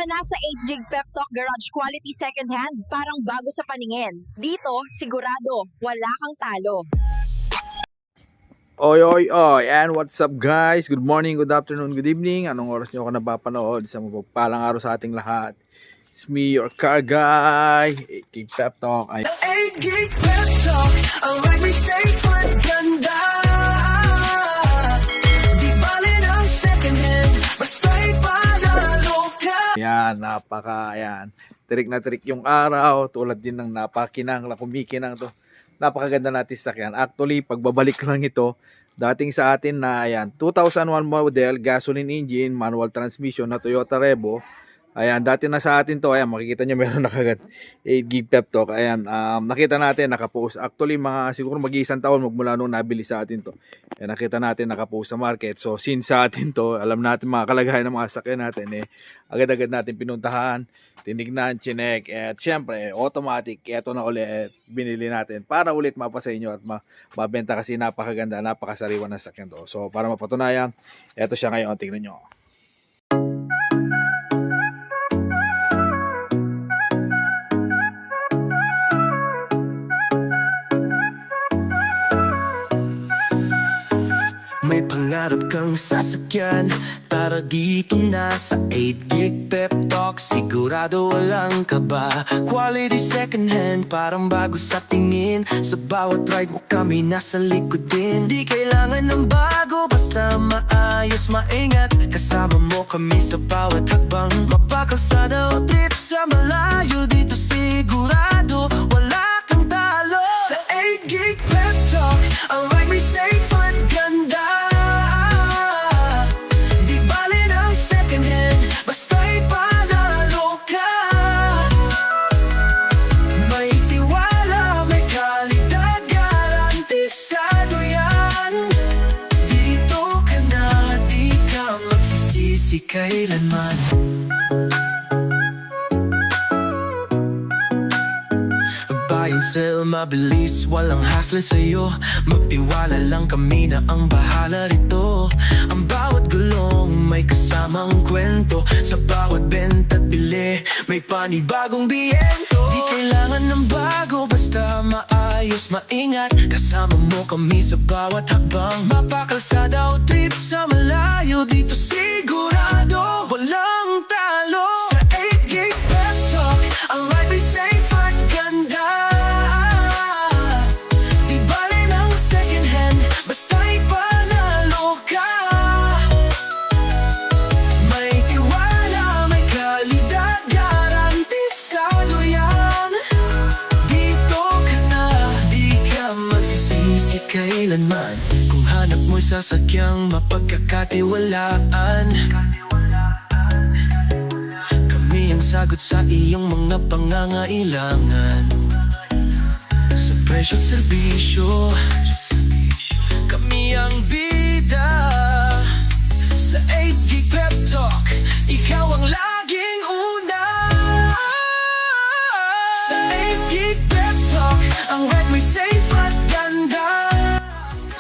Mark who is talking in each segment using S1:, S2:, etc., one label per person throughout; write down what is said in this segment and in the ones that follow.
S1: na sa 8 Gig Pep Talk Garage Quality Second Hand, parang bago sa paningin. Dito, sigurado, wala kang talo.
S2: Oy, oy, oy, and what's up guys? Good morning, good afternoon, good evening. Anong oras nyo ako napapanood sa mapagpalang araw sa ating lahat? It's me, your car guy, 8 Gig Pep Talk.
S3: 8 Gig Pep Talk, ang ride may safe at ganda. Di bali ng second hand, basta'y panalo ka.
S2: Ayan, tirik na tirik yung araw, tulad din ng napakinang, kumikinang to. Napakaganda natin sa sakyan. Actually, pagbabalik lang ito, dating sa atin na, ayan, 2001 model, gasoline engine, manual transmission na Toyota Revo. Ayan, dati na sa atin to. Ayan, makikita nyo meron na kagad 8 Gig Pep Talk. Ayan, nakita natin, nakapost. Actually, siguro mag-iisang taon magmula nung nabili sa atin to. Ayan, nakita natin, nakapost sa market. So, since sa atin to, alam natin mga kalagayan ng mga sakyan natin, agad-agad natin pinuntahan, tinignan, chinek, at syempre, automatic, eto na ulit, binili natin para ulit mapasa inyo at mabenta kasi napakaganda, napakasariwa ng sakyan to. So, para mapatunayan, eto siya ngayon, tingnan nyo.
S3: May pangarap kang sasakyan, tara dito na sa 8 Gig Pep Talk. Sigurado walang kaba, quality second hand, parang bago sa tingin. Sa bawat ride mo kami nasa likod din. Di kailangan ng bago, basta maayos, maingat. Kasama mo kami sa bawat hakbang. Mapakalsada o trip sa malayo, dito sigurado wala kang talo. Sa 8 Gig Pep Talk, ang ride may safe at ganda. Basta'y panalo ka. May tiwala, may kalidad, garantisado yan. Dito ka na, di ka magsisisi kailanman. Buy and sell, mabilis, walang hassle sa'yo. Magtiwala lang kami na ang bahala rito. Ang bawat gulong may kasamang kwento. Sa bawat benta at bili, may panibagong biyento. Di kailangan ng bago, basta maayos, maingat. Kasama mo kami sa bawat hakbang. Mapakalsada o trip sa malayo, dito sigurado walang talo. Sa 8 Gig Pep Talk, ang ride may safe at ganda. Di bali ng second hand, basta'y panalo ka. May tiwala, may kalidad, garantisado yan. Dito ka na, di ka magsisisi kailanman. Kung hanap mo'y sasakyang mapagkakatiwalaan, kami ang sagot sa iyong mga pangangailangan. Sa presyo't serbisyo, kami ang bida. Sa 8 Gig Pep Talk, ikaw ang laging una. Sa 8 Gig Pep Talk, ang ride may safe at ganda.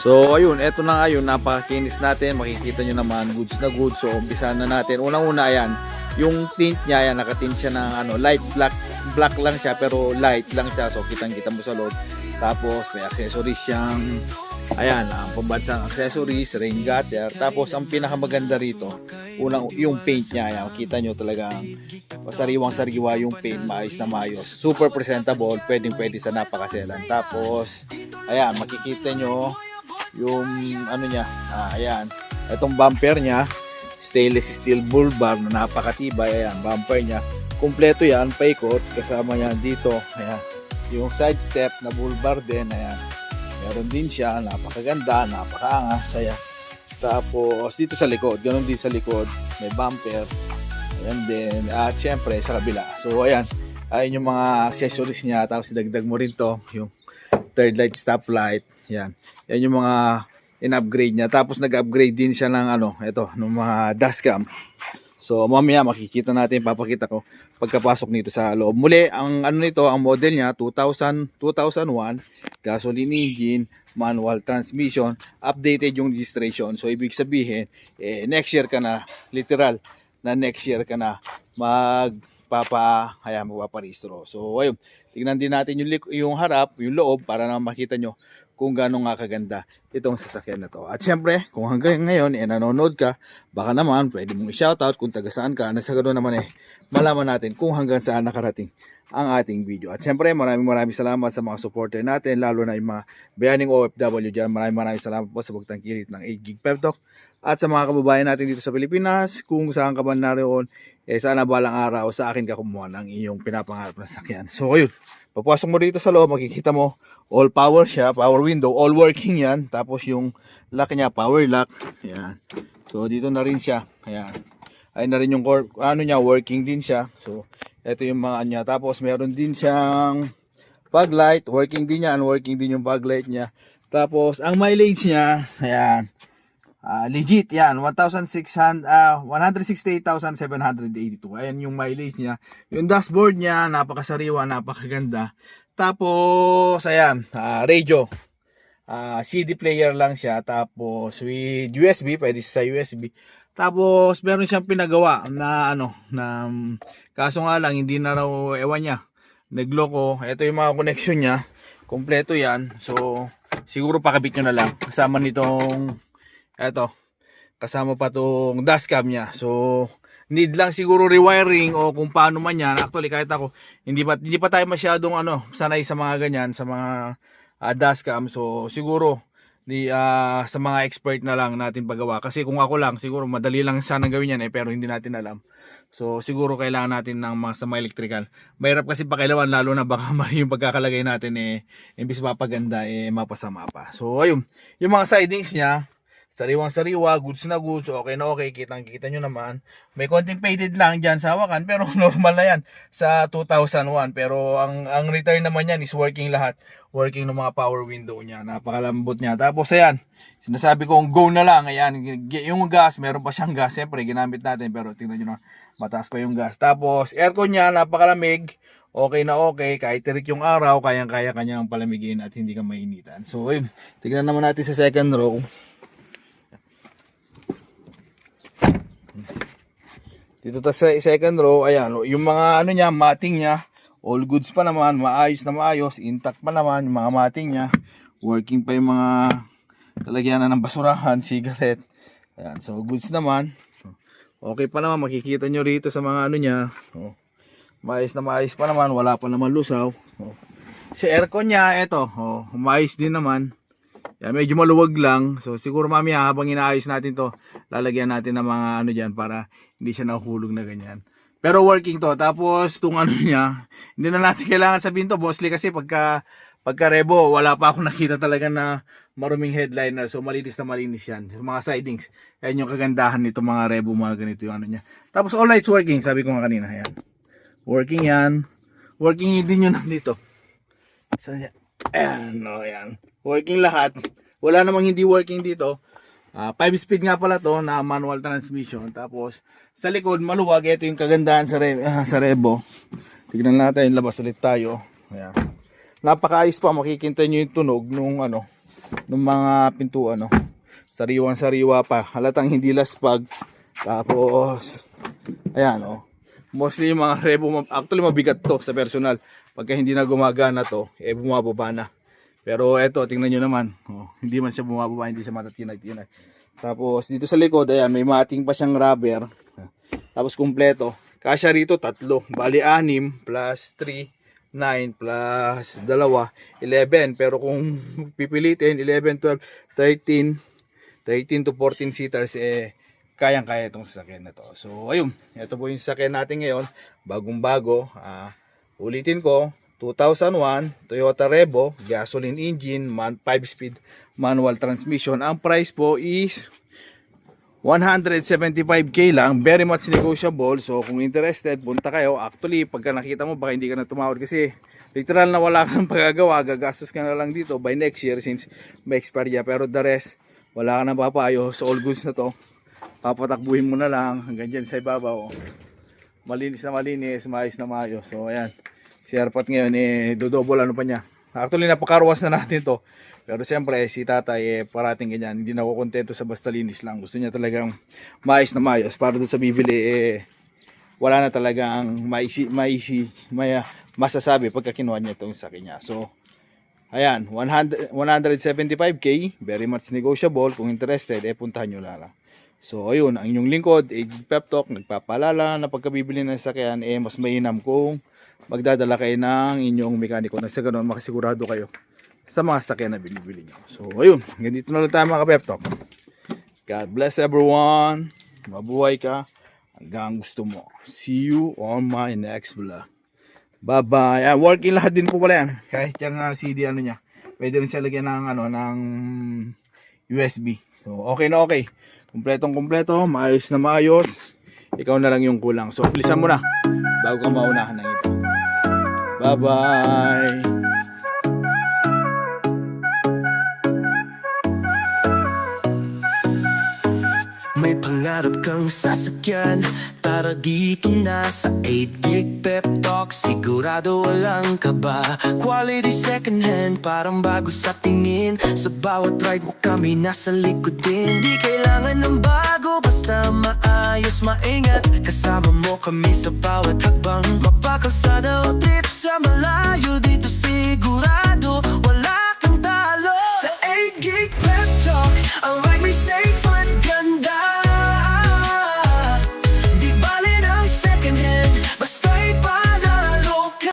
S2: So ayun, eto na nga yun, napakakinis natin. Makikita nyo naman, goods na goods. So umpisa na natin. Unang-una, ayan, yung tint niya, ayan, nakatint siya ng light black lang siya, pero light lang siya. So kitang-kita mo sa loob. Tapos may accessories siyang, ayan, ang pambansang accessories, rain gutter. Tapos ang pinakamaganda rito, yung paint niya, ayan, kita nyo talagang sariwang-sariwa yung paint, maayos na maayos. Super presentable, pwedeng-pwede sa napakaselan. Tapos, ayan, makikita nyo yung ano niya, ayan, itong bumper niya, stainless steel bull bar na napakatibay. Ayan, bumper niya, kumpleto yan, paikot, kasama yan dito, ayan, yung side step na bull bar din, ayan, meron din siya, napakaganda, napakaangas, ayan. Tapos dito sa likod, ganoon din sa likod, may bumper, ayan din, at syempre sa kabila. So ayan, ayun yung mga accessories niya. Tapos dagdag mo rin to, yung third light, stop light, yan yung mga in-upgrade niya. Tapos nag-upgrade din siya ng ng mga dashcam. So mamaya makikita natin, papakita ko pagkapasok nito sa loob. Muli, ang nito, ang model niya 2001, gasoline engine, manual transmission, updated yung registration. So ibig sabihin, next year ka na, literal, na next year ka na magpaparehistro. So ayun, tignan din natin yung harap, yung loob para na makita nyo kung gaano nga kaganda itong sasakyan na to. At syempre, kung hanggang ngayon nanonood ka, baka naman pwede mong i-shoutout kung taga saan ka, na sa ganoon naman malaman natin kung hanggang saan nakarating ang ating video. At syempre, maraming salamat sa mga supporter natin, lalo na yung mga bayaning OFW dyan. Maraming salamat po sa pagtangkilik ng 8GB Pep Talk. At sa mga kababayan natin dito sa Pilipinas, kung saan ka man naroon, sana balang araw sa akin ka kumuha ng iyong pinapangarap na sasakyan. So ayun, pagpasok mo dito sa loob, makikita mo all power siya, power window, all working yan. Tapos yung lock niya, power lock. Ayan. So dito na rin siya. Ayan. Ayun na rin yung working din siya. So ito yung mga niya. Tapos meron din siyang fog light, working din yan, working din yung fog light niya. Tapos ang mileage niya, ayan. Legit yan, 168,782. Ayan yung mileage niya. Yung dashboard niya, napakasariwa, napakaganda. Tapos, ayan, radio. CD player lang siya. Tapos, with USB, pwede sa USB. Tapos, meron siyang pinagawa na kaso nga lang, hindi na raw, ewan niya, nagloko. Ito yung mga connection niya. Kompleto yan. So, siguro pakabit nyo na lang. Kasama nitong kasama pa tong dashcam niya. So need lang siguro rewiring o kung paano man yan. Actually kahit ako hindi pa tayo masyadong sanay sa mga ganyan, sa mga dashcam. So siguro sa mga expert na lang natin pagawa. Kasi kung ako lang, siguro madali lang sanang gawin yan pero hindi natin alam. So siguro kailangan natin ng sa mga electrical. Mahirap kasi pakilawan, lalo na baka yung pagkakalagay natin imbis mapaganda mapasama pa. So ayun, yung mga sidings niya, sariwang-sariwa, goods na goods, okay na okay, kitang-kita nyo naman. May konting faded lang dyan sa hawakan, pero normal na yan sa 2001. Pero ang return naman yan is working lahat. Working ng mga power window niya, napakalambot niya. Tapos ayan, sinasabi kong go na lang, ayan, yung gas, meron pa siyang gas, siyempre ginamit natin, pero tingnan nyo na, mataas pa yung gas. Tapos aircon niya, napakalamig, okay na okay, kahit tirik yung araw, kayang-kaya kanyang palamigin at hindi ka mainitan. So ayun, tignan naman natin sa second row. Dito sa second row, ayan, yung mga niya, mating niya, all goods pa naman, maayos na maayos, intact pa naman, yung mga mating niya, working pa yung mga lalagyanan ng basurahan, cigarette. Ayan, so goods naman. Okay pa naman, makikita nyo rito sa mga niya. Maayos na maayos pa naman, wala pa naman lusaw. Si aircon niya, eto, maayos din naman. Yan, medyo maluwag lang. So siguro mamaya habang inaayos natin to, lalagyan natin ng mga dyan para hindi siya nahuhulog na ganyan. Pero working to. Tapos itong niya, hindi na natin kailangan sabihin to, mostly kasi pagka rebo, wala pa ako nakita talaga na maruming headliner. So malinis na malinis yan. Mga sidings, yan yung kagandahan nito mga rebo, mga ganito yung niya. Tapos all lights working, sabi ko nga kanina. Yan. Working yan. Working din yun dito. Saan yan? Ayan, yan. Working lahat. Wala namang hindi working dito. 5-speed nga pala to na manual transmission. Tapos sa likod maluwag. Ito yung kagandahan sa rebo. Tignan natin, labas ulit tayo. Ayan. Napakaayos pa, makikita nyo yung tunog nung mga pintuan. Sariwang-sariwa pa. Halatang hindi laspag. Tapos ayan, mostly yung mga rebo, actually mabigat to sa personal. Pagka hindi na gumagana to, bumababa na. Pero eto, tingnan nyo naman. Hindi man siya bumababa, hindi siya matatinag-tinag. Tapos dito sa likod, ayan, may mating pa siyang rubber. Tapos kumpleto. Kasya rito, 3. Bali 6 plus 3, 9 plus 2, 11. Pero kung pipilitin, 11, 12, 13 to 14 seaters, kayang-kaya itong sasakyan na to. So ayun, ito po yung sasakyan natin ngayon. Bagong-bago. Ulitin ko, 2001 Toyota Revo, gasoline engine, 5-speed manual transmission. Ang price po is 175k lang, very much negotiable. So kung interested, punta kayo. Actually, pagka nakita mo, baka hindi ka na tumawad kasi literal na wala kang pagagawa, gagastos ka na lang dito by next year since may expire. Pero the rest, wala ka na papayo. So all goods na to, papatakbuhin mo na lang hanggang dyan sa ibabaw. Malinis na malinis, maayos na maayos. So ayan, si Airpot ngayon dodouble pa niya. Actually, napakarwas na natin to. Pero siyempre, si tatay, parating ganyan. Hindi na ako kontento sa basta linis lang. Gusto niya talagang maayos na maayos. Para doon sa bibili, wala na talagang masasabi pagka kinuha niya itong sa kanya. So, ayan, 175k, very much negotiable. Kung interested, puntahan nyo lang. So, ayun, ang inyong lingkod, Pep Talk, nagpapaalala na pagkabibili ng sasakyan, mas mainam kung magdadala kayo ng inyong mekaniko na sa ganun makasigurado kayo sa mga sasakyan na binibili nyo. So, ayun, ganito na lang tayo mga Pep Talk. God bless everyone. Mabuhay ka hanggang gusto mo. See you on my next vlog. Bye-bye. Working lahat din po pala yan. Kahit yung CD ano niya. Pwede rin siya lagyan ng ng USB. So, okay na okay. Kumpletong kumpleto, maayos na maayos. Ikaw na lang yung kulang. So, bilisan mo na bago ka maunahan ng iba. Bye-bye.
S3: May pangarap kang sasakyan, tara dito na sa 8 Gig Pep Talk. Sigurado walang kaba, quality second hand, parang bago sa tingin. Sa bawat ride mo kami nasa likod din. Di kailangan ng bago, basta maayos, maingat. Kasama mo kami sa bawat hakbang, mapakalsada o trip sa